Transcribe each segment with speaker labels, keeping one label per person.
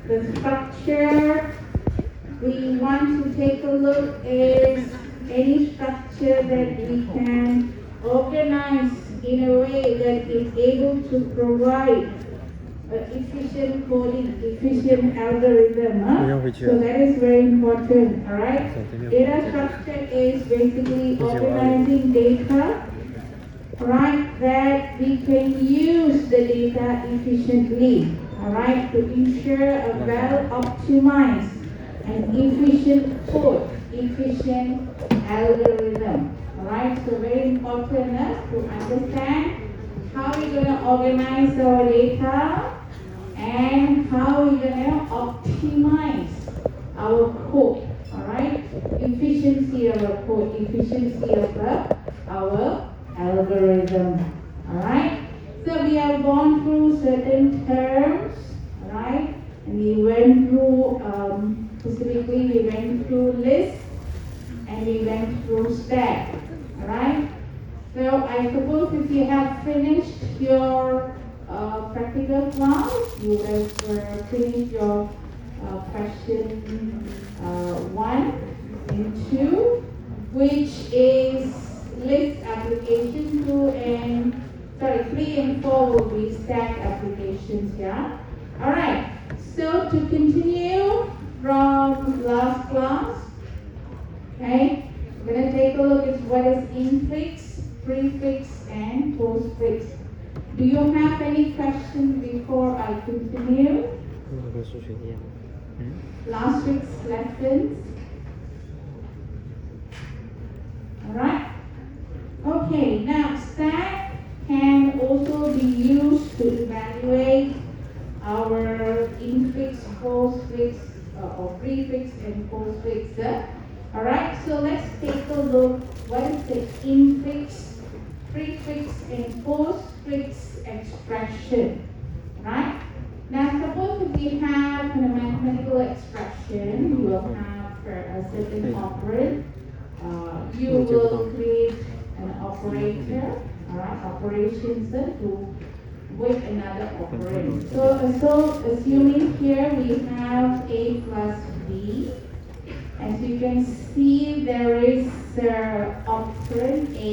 Speaker 1: the structure we want to take a look is any structure that we can organize in a way that is able to provide efficient coding, efficient algorithm. So that is very important, alright? Data structure is basically organizing data, right, that we can use the data efficiently, alright, to ensure a well-optimized and efficient code, efficient algorithm, alright? So very important to understand how we're going to organize our data and how we're going to optimize our code, alright? Efficiency of our code, efficiency of our algorithm, alright? So we have gone through certain terms, right? And we went through, specifically we went through list and we went through stack, alright? So I suppose if you have finished your practical class, you have finished your question 1 and 2, which is list application 3 and 4 will be stack applications, yeah? Alright, so to continue from last class, okay, we're going to take a look at what is infix, prefix, and postfix. Do you have any questions before I continue? Last week's lessons. Alright. Okay, now stack can also be used to evaluate our infix, postfix, or prefix and postfix. Alright, so let's take a look. What is the infix, prefix, and postfix expression? Right? Now, suppose if we have a mathematical expression, you will have a certain operand. You will create an operator, alright, operations to with another operand. So assuming here we have a plus b. As you can see, there is operand A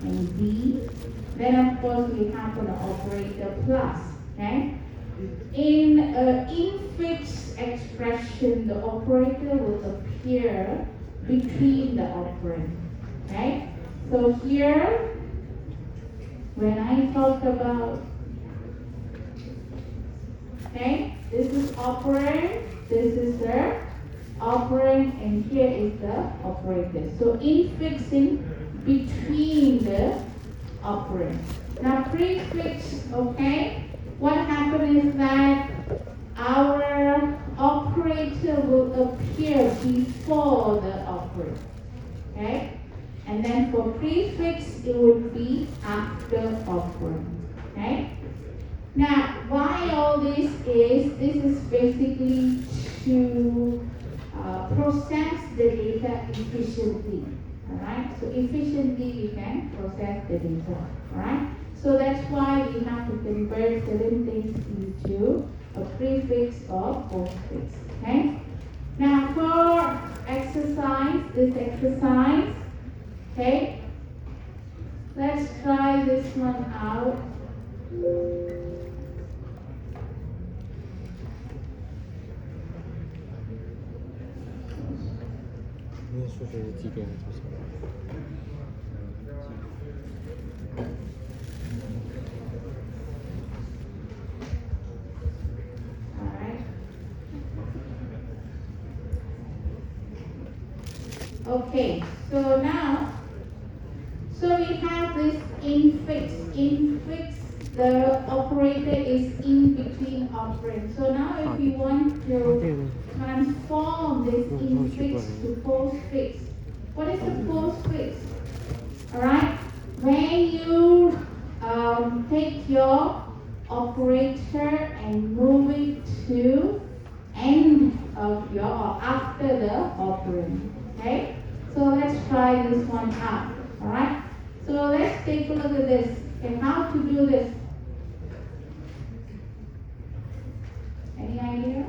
Speaker 1: and B. Then, of course, we have an operator plus. Okay? In infix expression, the operator will appear between the operand. Okay? So here, when I talk about, okay, this is operand, this is the operand, and here is the operator. So infixing between the operand. Now prefix, okay, what happens is that our operator will appear before the operand. Okay? And then for prefix, it would be after operand. Okay? Now, why all this is basically to process the data efficiently. Alright? So efficiently we can process the data. Alright? So that's why we have to convert certain things into a prefix or postfix. Okay? Now for this exercise, okay, let's try this one out. Alright. Okay, so now, we have this infix. Infix, the operator is in between operands. So now if we want to transform this infix to postfix, what is the postfix? Alright, when you take your operator and move it to end of your or after the operand. Okay? So let's try this one out. Alright? So let's take a look at this. And how to do this? Any idea?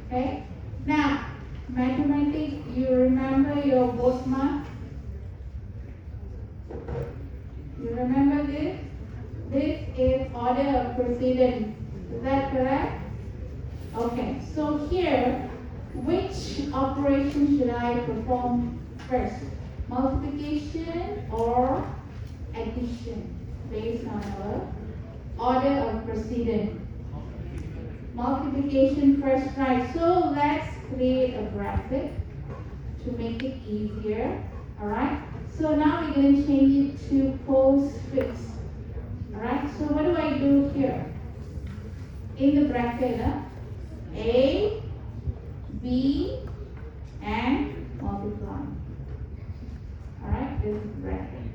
Speaker 1: Okay? Now, mathematics, you remember your boatman? You remember this? This is order of precedence. Is that correct? Okay, so here, which operation should I perform first? Multiplication or addition based on our order of precedence? Multiplication first, right? So let's create a bracket to make it easier. Alright? So now we're going to change it to postfix. Alright? So what do I do here? In the bracket, A, B, and multiply. Alright? This is bracket.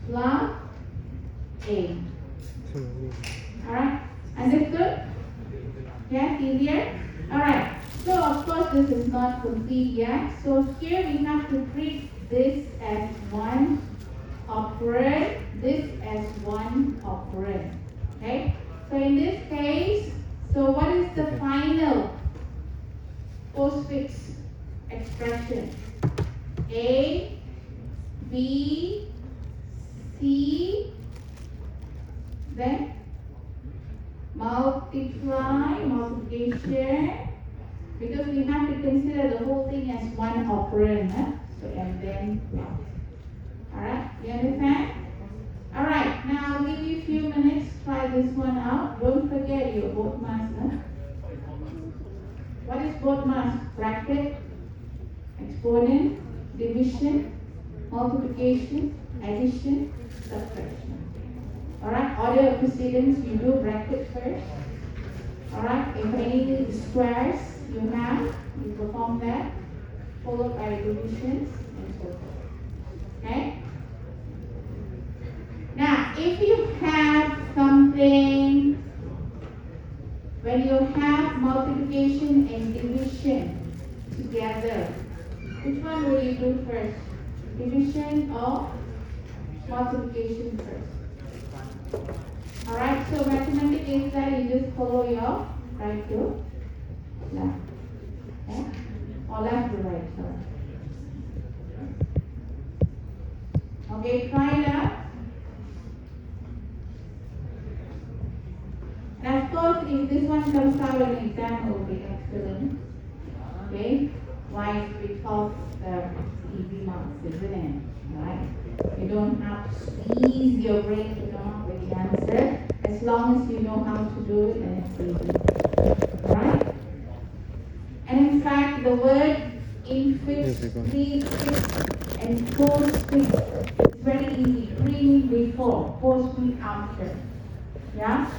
Speaker 1: Plus A. Alright? Understood? Yeah, easier? Alright, so of course this is not complete yet. So here we have to treat this as one operand, this as one operand. Okay? So in this case, so what is the final postfix expression? A, B, C, then multiplication, because we have to consider the whole thing as one operand, so and then plus. Alright, you understand? Alright, now I'll give you a few minutes, try this one out. Don't forget your BODMAS. What is BODMAS? Bracket, exponent, division, multiplication, addition, subtraction. Alright, order of precedence, you do bracket first. Alright, if any squares you have, you perform that, followed by divisions and so forth. Okay? Now, if you have something, when you have multiplication and division together, which one will you do first? Division or multiplication first? Alright, so mathematics is that you just follow your right to left. Okay? Or left to right, sorry. Okay, try it out. And of course, if this one comes out in an exam, it will be excellent. Okay? Why? Because it's easy marks, isn't it? Right? You don't have to squeeze your brain to come up with the answer. As long as you know how to do it, then it's easy. Right? And in fact, the word infix, prefix, and postfix is very easy. Pre before, post after. Yeah?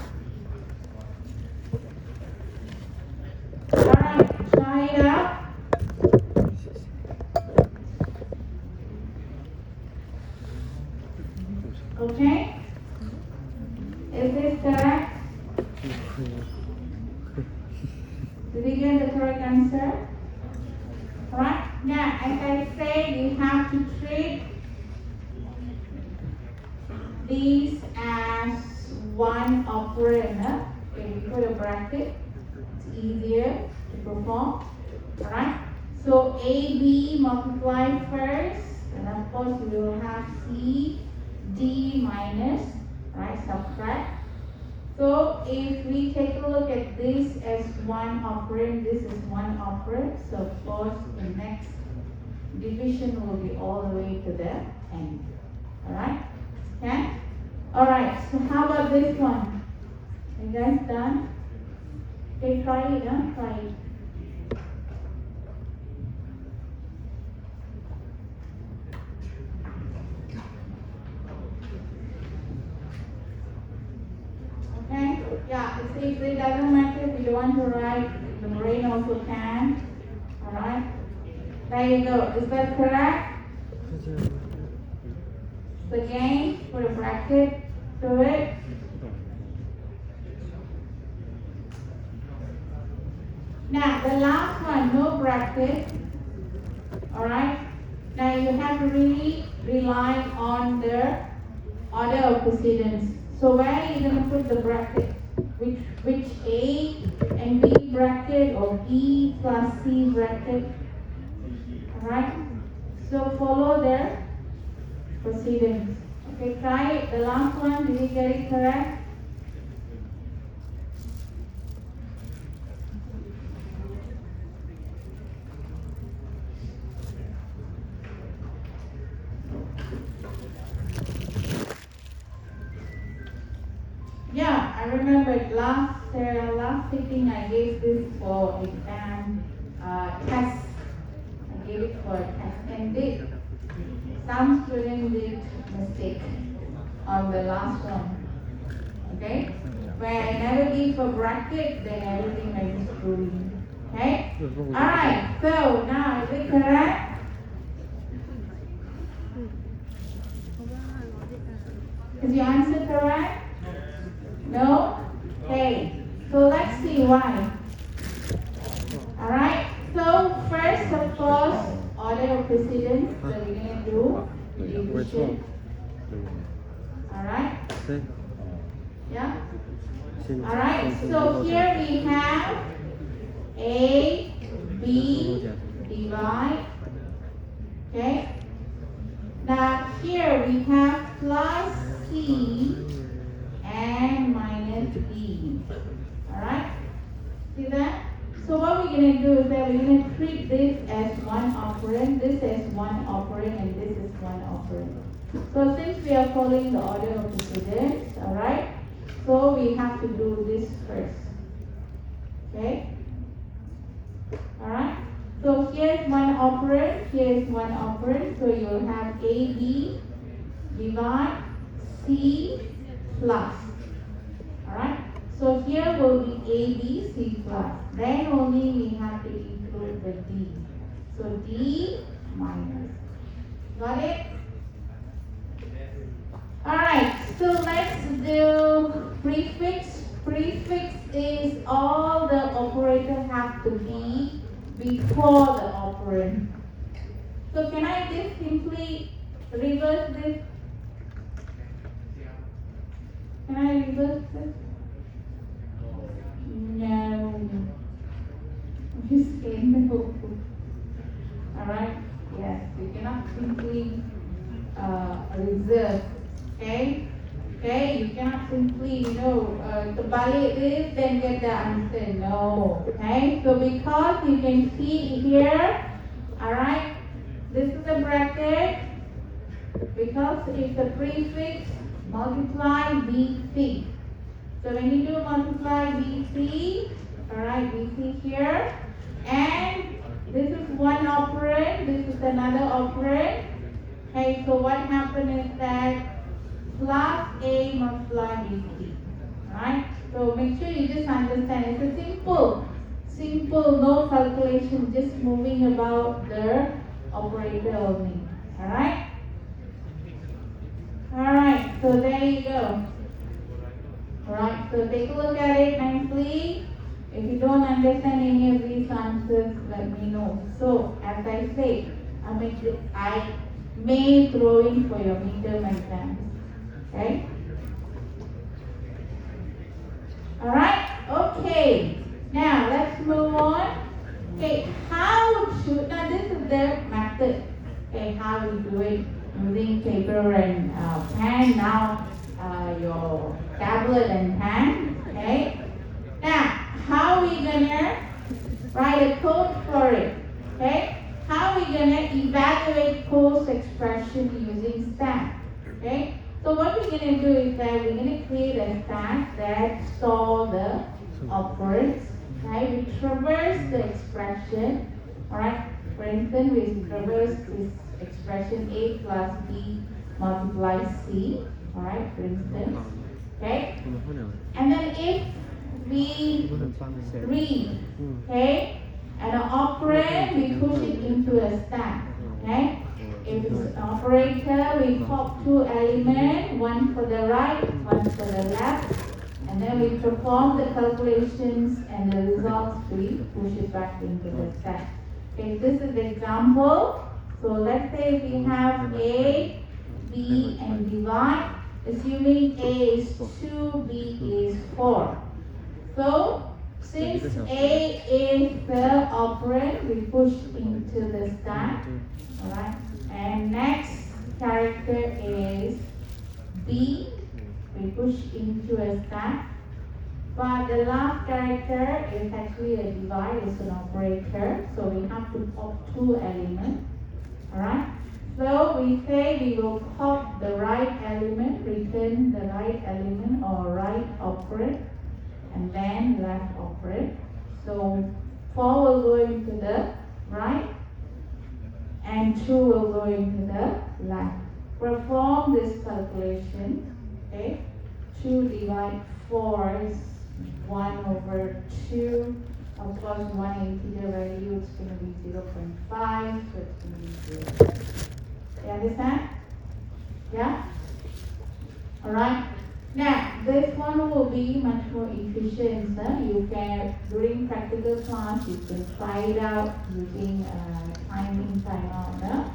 Speaker 1: Alright, try it out. Okay? Is this correct? Did you get the correct answer? Right? Now, as I said, you have to treat these as one operand. Okay, we put a bracket. It's easier to perform. Alright? So AB multiply first, and of course we will have C D minus, right, subtract. So if we take a look at this as one operand, this is one operand, so of course the next division will be all the way to the end. Alright? Okay? Alright, so how about this one? You guys done? Okay, try it, try it. Okay? Yeah, it doesn't matter if you want to write, the brain also can. Alright? There you go. Is that correct? So again, put a bracket to it. Now, the last one, no bracket. Alright? Now you have to really rely on the order of precedence. So where are you going to put the bracket? Which A and B bracket or B plus C bracket. Alright? So follow their proceedings. Okay, try it. The last one, did you get it correct? Yeah, I remember last sitting I gave this for exam test. I gave it for a test and some student did mistake on the last one. Okay? Where I never give a bracket, then everything I just threw in. Okay? Alright, so now is it correct? Is your answer correct? No? Okay. So let's see why. Alright. So first of course, order of precedence that we're going to do. Division. Alright. Yeah? Alright. So here we have A, B, divide. Okay. Now here we have plus C and minus B. Alright? See that? So what we're going to do is that we're going to treat this as one operand, this as one operand, and this is one operand. So since we are following the order of precedence, alright? So we have to do this first. Okay? Alright? So here's one operand, here's one operand. So you'll have AB divide C plus. Alright? So here will be A, B, C plus. Then only we have to include the D. So D minus. Got it? Alright, so let's do prefix. Prefix is all the operators have to be before the operand. So can I just simply reverse this? Can I reverse this? No. Just saying no. Alright? Yes, you cannot simply reserve. Okay? Okay, you cannot simply, terbalik this, then get the answer. No. Okay? So because you can see here, alright, this is a bracket. Because it's a prefix, multiply BC. So when you do multiply BC, alright, BC here, and this is one operand, this is another operand. Okay, so what happened is that plus A multiply BC. Alright, so make sure you just understand. It's a simple, no calculation, just moving about the operator only. Alright? Alright, so there you go. Alright, so take a look at it nicely. If you don't understand any of these answers, let me know. So, as I say, I may throw in for your midterm exams. Okay? Alright, okay. Now, let's move on. Okay, now this is the method. Okay, how we do it using paper and pen. Now, your tablet and pen. Okay. Now, how we gonna write a code for it? Okay. How we gonna evaluate post expression using stack? Okay. So what we're gonna do is that we're gonna create a stack that store the operands. Okay. We traverse the expression. All right. For instance, we traverse this expression A plus B multiply C. Alright, for instance. Okay? And then if we read, okay, and an operand, we push it into a stack. Okay? If it's an operator, we pop two elements, one for the right, one for the left, and then we perform the calculations and the results, we push it back into the stack. Okay, this is the example. So let's say we have A, B, and divide. Assuming A is 2, B is 4. So Since A is the operand, we push into the stack. Alright. And next character is B. We push into a stack. But the last character is actually a divide, it's an operator. So we have to pop two elements. Alright. So we say we will pop the right element, return the right element or right operand, and then left operand. So 4 will go into the right and 2 will go into the left. Perform this calculation. Okay, 2 divide 4 is 1 over 2. Of course, one integer value is going to be 0.5, so it's going to be 0. You understand? Yeah? Alright. Now, this one will be much more efficient. You can, during practical class, you can try it out using timing timeout.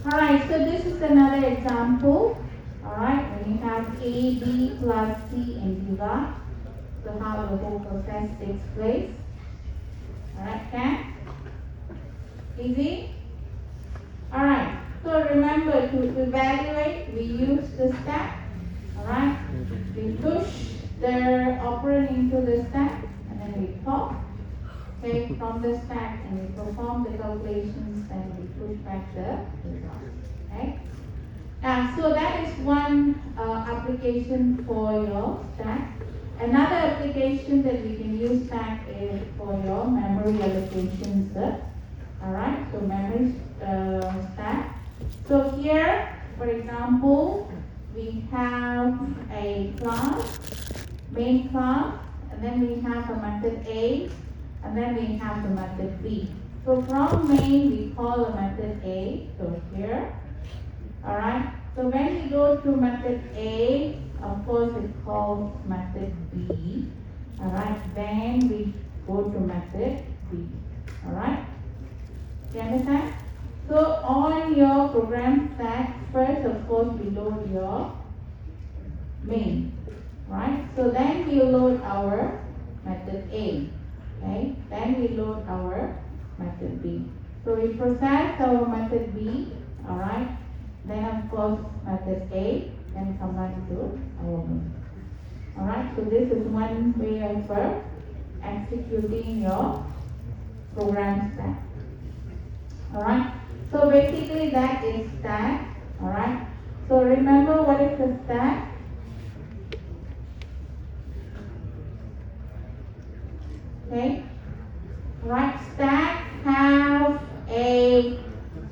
Speaker 1: Alright, so this is another example. Alright, when you have A, B plus C and divide. So how the whole process takes place. Alright, can? Easy? Alright, so remember to evaluate, we use the stack. Alright, we push the operand into the stack and then we pop, okay, from the stack and we perform the calculations and we push back the result. Okay? So that is one application for your stack. Another application that we can use stack is for your memory allocations. Alright, so memory stack. So here, for example, we have a class, main class, and then we have a method A, and then we have the method B. So from main, we call a method A, so here. Alright, so when we go to method A, of course it's called method B. Alright, then we go to method B. Alright, you understand? So on your program stack, first of course we load your main. Right? So then we load our method A. Okay? Then we load our method B. So we process our method B. Alright? Then of course method A, then come back to our main. Alright, so this is one way of executing your program stack. Alright, so basically that is stack. Alright, so remember what is a stack? Okay, right, stack have a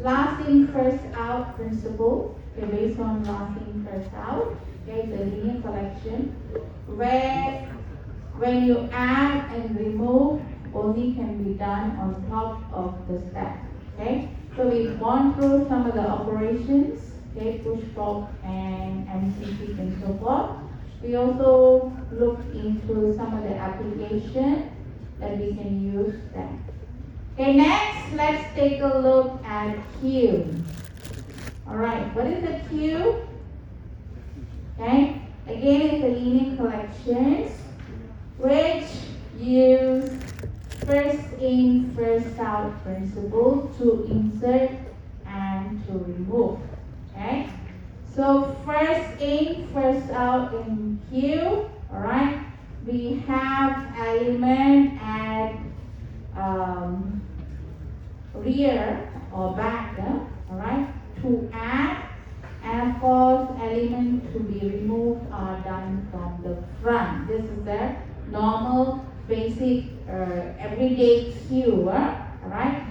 Speaker 1: last in first out principle, okay, based on last in first out, okay, the linear collection, where when you add and remove only can be done on top of the stack. Okay, so we've gone through some of the operations, okay, push, pop, and MCP and so forth. We also looked into some of the application that we can use stack. Okay, next let's take a look at queue. Alright, what is a queue? Okay, again it's a linear collections which use first in, first out principle to insert and to remove. Okay, so first in, first out in queue. Alright, we have element at rear or back. Alright, to add, and of course element to be removed are done from the front. This is the normal basic everyday queue. Alright,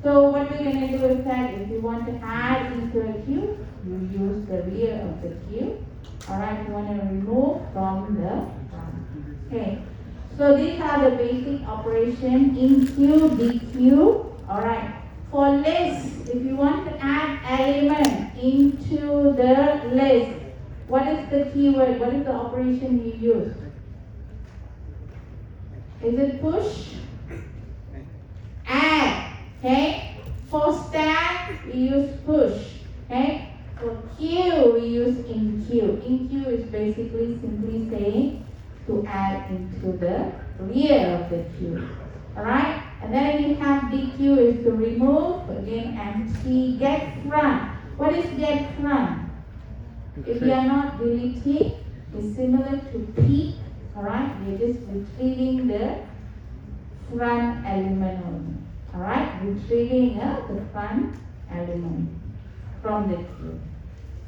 Speaker 1: so what we're going to do is that if you want to add into a queue, you use the rear of the queue. Alright, if you want to remove from the front. Okay, so these are the basic operation in queue, dequeue. Alright, for list, if you want to add element into the list, what is the keyword? What is the operation you use? Is it push? Add. Okay. For stack, we use push. Okay. For queue, we use in queue. In queue is basically simply saying to add into the rear of Alright? And then we have DQ is to remove, again empty, get front. What is get front? If we are not deleting, it's similar to peek. Alright? We're just retrieving the front element only. Alright? Retrieving the front element from the queue.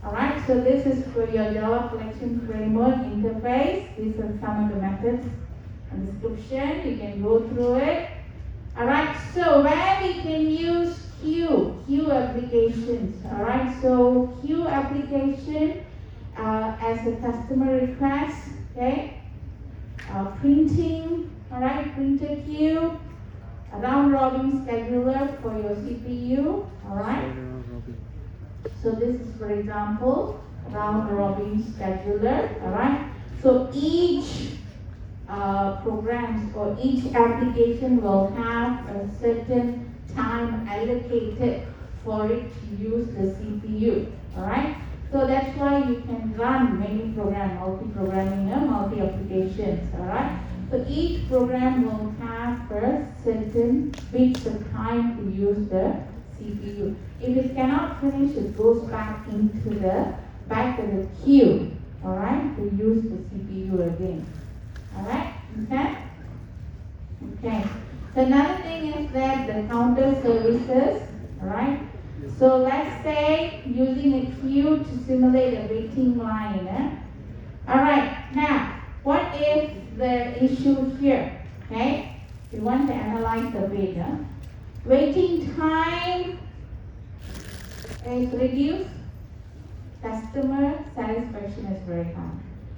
Speaker 1: Alright, so this is for your Java collection framework interface. These are some of the methods and description. You can go through it. Alright, so where we can use queue applications. Alright, so queue application as a customer request. Okay, printing. Alright, printer queue. A round robin scheduler for your CPU. Alright. So this is, for example, round robin scheduler. Alright. So each programs or each application will have a certain time allocated for it to use the CPU. Alright. So that's why you can run many programs, multi-programming, multi-applications. Alright. So each program will have a certain bits of time to use the CPU. If it cannot finish, it goes back into the queue, alright, to use the CPU again. Alright, okay? Okay. So another thing is that the counter services, alright? So let's say using a queue to simulate a waiting line. Alright, now what is the issue here? Okay? We want to analyze the wait. Waiting time is reduced, customer satisfaction is very high.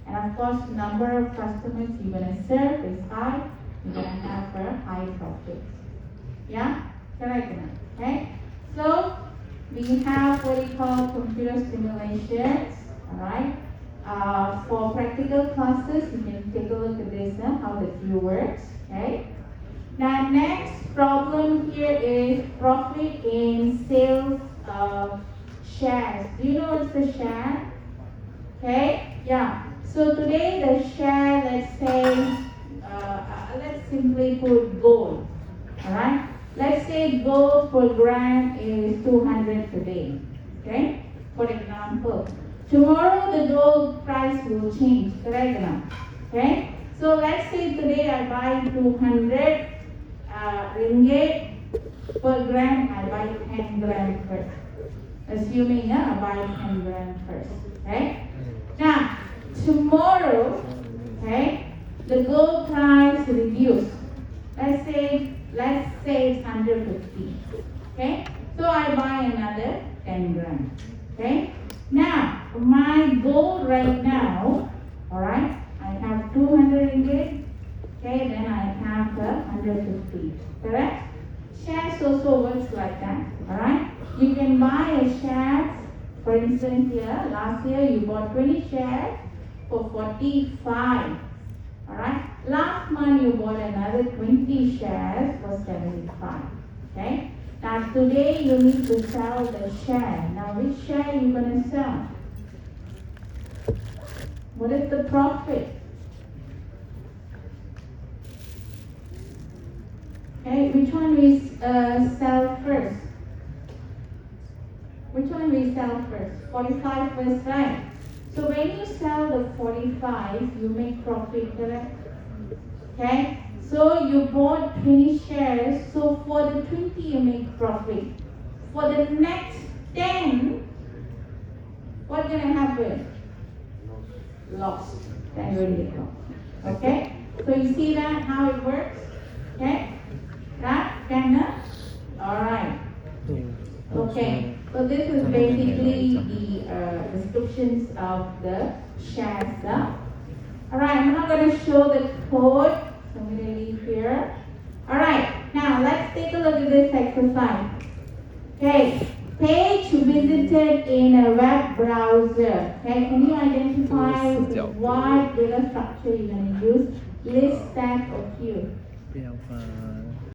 Speaker 1: And of course, the number of customers you're going to serve is high, you're going to have a high profit. Yeah? Correct? Okay? So, we have what we call computer simulations. Alright? For practical classes, you can take a look at this, how the queue works. Okay? Now, next problem here is profit in sales of shares. Do you know what's the share? Okay, yeah. So today the share, let's say, let's simply put gold. Alright? Let's say gold per gram is 200 today. Okay? For example. Tomorrow the gold price will change. Correct enough? Okay? So let's say today I buy 200 ringgit per gram, I buy 10 gram first. Assuming I buy 10 gram first. Okay? Now, tomorrow, okay, the gold price reduced. Let's say it's 150. Okay? So I buy another 10 gram. Okay? Now, my goal right now, alright, I have 200 ringgit. Okay, then I have 150. Correct? Shares also works like that. Alright? You can buy a share, for instance here, last year you bought 20 shares for 45. Alright? Last month you bought another 20 shares for 75. Okay? Now today you need to sell the share. Now which share are you going to sell? What is the profit? Okay, which one we sell first? Which one we sell first? 45 first, right? So when you sell the 45, you make profit, correct? Okay? So you bought 20 shares, so for the 20 you make profit. For the next 10, what's going to happen? Lost. Then you will go. Okay? So you see that, how it works? Okay? Right? Can Alright. Okay. So this is basically the descriptions of the shares. Alright, I'm not going to show the code. So I'm going to leave here. Alright, now let's take a look at this exercise. Okay, page visited in a web browser. Okay, can you identify what data structure you're going to use? List, stack, or queue?